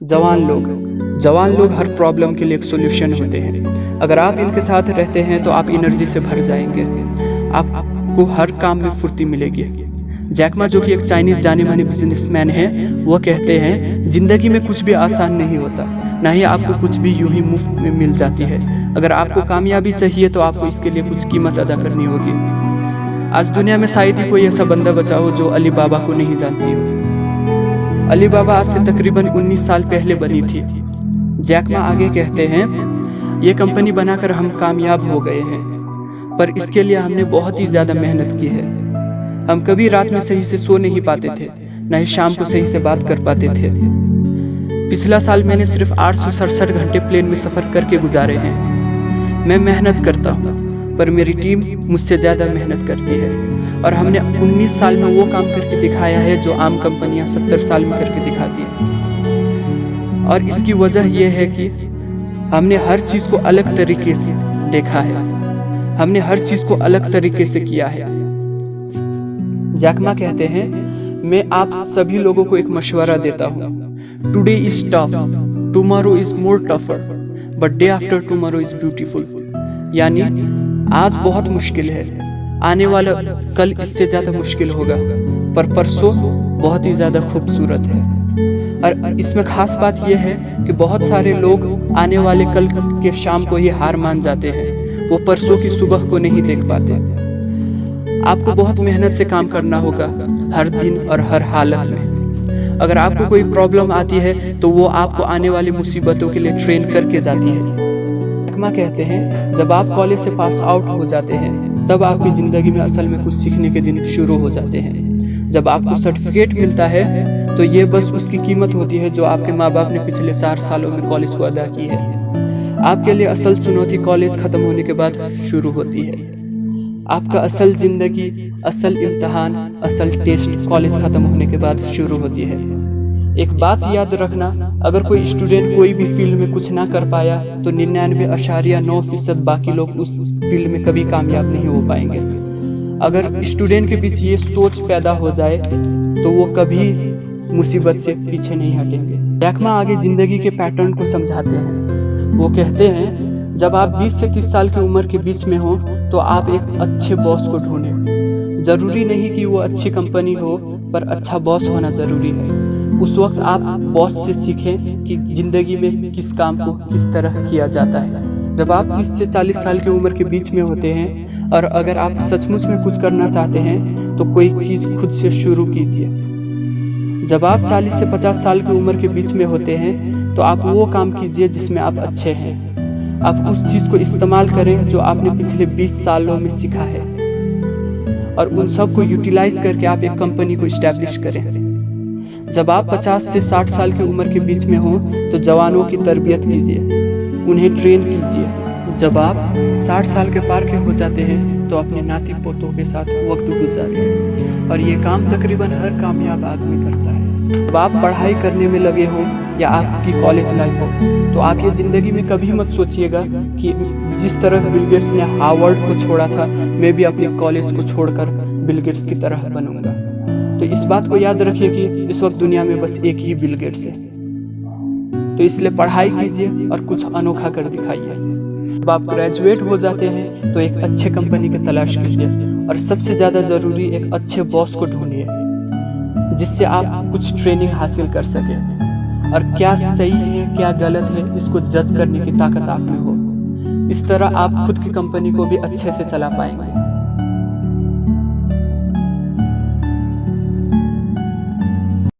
जवान लोग हर प्रॉब्लम के लिए एक सॉल्यूशन होते हैं। अगर आप इनके साथ रहते हैं तो आप एनर्जी से भर जाएंगे, आपको हर काम में फुर्ती मिलेगी। जैक मा, जो कि एक चाइनीज जाने माने बिजनेसमैन है, वो कहते हैं जिंदगी में कुछ भी आसान नहीं होता, ना ही आपको कुछ भी यूं ही मुफ्त में मिल जाती है। अगर आपको कामयाबी चाहिए तो आपको इसके लिए कुछ कीमत अदा करनी होगी। आज दुनिया में शायद ही कोई ऐसा बंदा बचा हो जो अली बाबा को नहीं जानती हो। अली बाबा आज से तकरीबन 19 साल पहले बनी थी। जैक मा आगे कहते हैं, ये कंपनी बनाकर हम कामयाब हो गए हैं, पर इसके लिए हमने बहुत ही ज़्यादा मेहनत की है। हम कभी रात में सही से सो नहीं पाते थे, न ही शाम को सही से बात कर पाते थे। पिछला साल मैंने सिर्फ 867 घंटे प्लेन में सफ़र करके गुजारे हैं। मैं मेहनत करता हूँ, पर मेरी टीम मुझसे ज़्यादा मेहनत करती है, और हमने 19 साल में वो काम करके दिखाया है जो आम कंपनियां 70 साल में करके दिखाती हैं। और इसकी वजह यह है कि हमने हर चीज़ को अलग तरीके से देखा है, हमने हर चीज़ को अलग तरीके से किया है। जैक मा कहते हैं, मैं आप सभी लोगों को एक मशवरा देता हूँ। Today is tough, tomorrow is more tougher, but day after tomorrow is beautiful. यानी आज बहुत मुश्किल है, आने वाला कल इससे ज़्यादा मुश्किल होगा, पर परसों बहुत ही ज़्यादा खूबसूरत है। और इसमें ख़ास बात यह है कि बहुत सारे लोग आने वाले कल के शाम को ही हार मान जाते हैं, वो परसों की सुबह को नहीं देख पाते। आपको बहुत मेहनत से काम करना होगा, हर दिन और हर हालत में। अगर आपको कोई प्रॉब्लम आती है तो वो आपको आने वाली मुसीबतों के लिए ट्रेन करके जाती है। कहते हैं, जब आप कॉलेज से पास आउट हो जाते हैं तब आपकी ज़िंदगी में असल में कुछ सीखने के दिन शुरू हो जाते हैं। जब आपको सर्टिफिकेट मिलता है तो ये बस उसकी कीमत होती है जो आपके माँ बाप ने पिछले 4 सालों में कॉलेज को अदा की है। आपके लिए असल चुनौती कॉलेज ख़त्म होने के बाद शुरू होती है। आपका असल ज़िंदगी, असल इम्तहान, असल टेस्ट कॉलेज ख़त्म होने के बाद शुरू होती है। एक बात याद रखना, अगर कोई स्टूडेंट कोई भी फील्ड में कुछ ना कर पाया तो 99.9% बाकी लोग उस फील्ड में कभी कामयाब नहीं हो पाएंगे। अगर स्टूडेंट के बीच ये सोच पैदा हो जाए तो वो कभी मुसीबत से पीछे नहीं हटेंगे। जैक मा आगे जिंदगी के पैटर्न को समझाते हैं। वो कहते हैं, जब आप 20 से 30 साल की उम्र के बीच में हो तो आप एक अच्छे बॉस को ढूंढें। जरूरी नहीं कि वो अच्छी कंपनी हो, पर अच्छा बॉस होना ज़रूरी है। उस वक्त आप बॉस से सीखें कि ज़िंदगी में किस काम को किस तरह किया जाता है। जब आप 30 से 40 साल की उम्र के बीच में होते हैं और अगर आप सचमुच में कुछ करना चाहते हैं तो कोई चीज़ खुद से शुरू कीजिए। जब आप 40 से 50 साल की उम्र के बीच में होते हैं तो आप वो काम कीजिए जिसमें आप अच्छे हैं। आप उस चीज़ को इस्तेमाल करें जो आपने पिछले 20 सालों में सीखा है, और उन सब को यूटिलाइज करके आप एक कंपनी को इस्टेब्लिश करें। जब आप 50 से 60 साल की उम्र के बीच में हो तो जवानों की तरबियत कीजिए, उन्हें ट्रेन कीजिए। जब आप 60 साल के पार के हो जाते हैं तो अपने नाती पोतों के साथ वक्त गुजारिए, और ये काम तकरीबन हर कामयाब आदमी करता है। जब आप पढ़ाई करने में लगे हो या आपकी कॉलेज लाइफ हो तो आप ये ज़िंदगी में कभी मत सोचिएगा कि जिस तरह बिल गेट्स ने हार्वर्ड को छोड़ा था, मैं भी अपने कॉलेज को छोड़कर बिल गेट्स की तरह बनूंगा। तो इस बात को याद रखिए कि इस वक्त दुनिया में बस एक ही बिल गेट्स है। तो इसलिए पढ़ाई कीजिए और कुछ अनोखा कर दिखाइए। जब आप ग्रेजुएट हो जाते हैं तो एक अच्छे कंपनी की तलाश कीजिए, और सबसे ज़्यादा ज़रूरी एक अच्छे बॉस को ढूंढिए जिससे आप कुछ ट्रेनिंग हासिल कर सकें, और क्या सही है क्या गलत है इसको जज करने की ताकत आप में हो। इस तरह आप खुद की कंपनी को भी अच्छे से चला पाएंगे।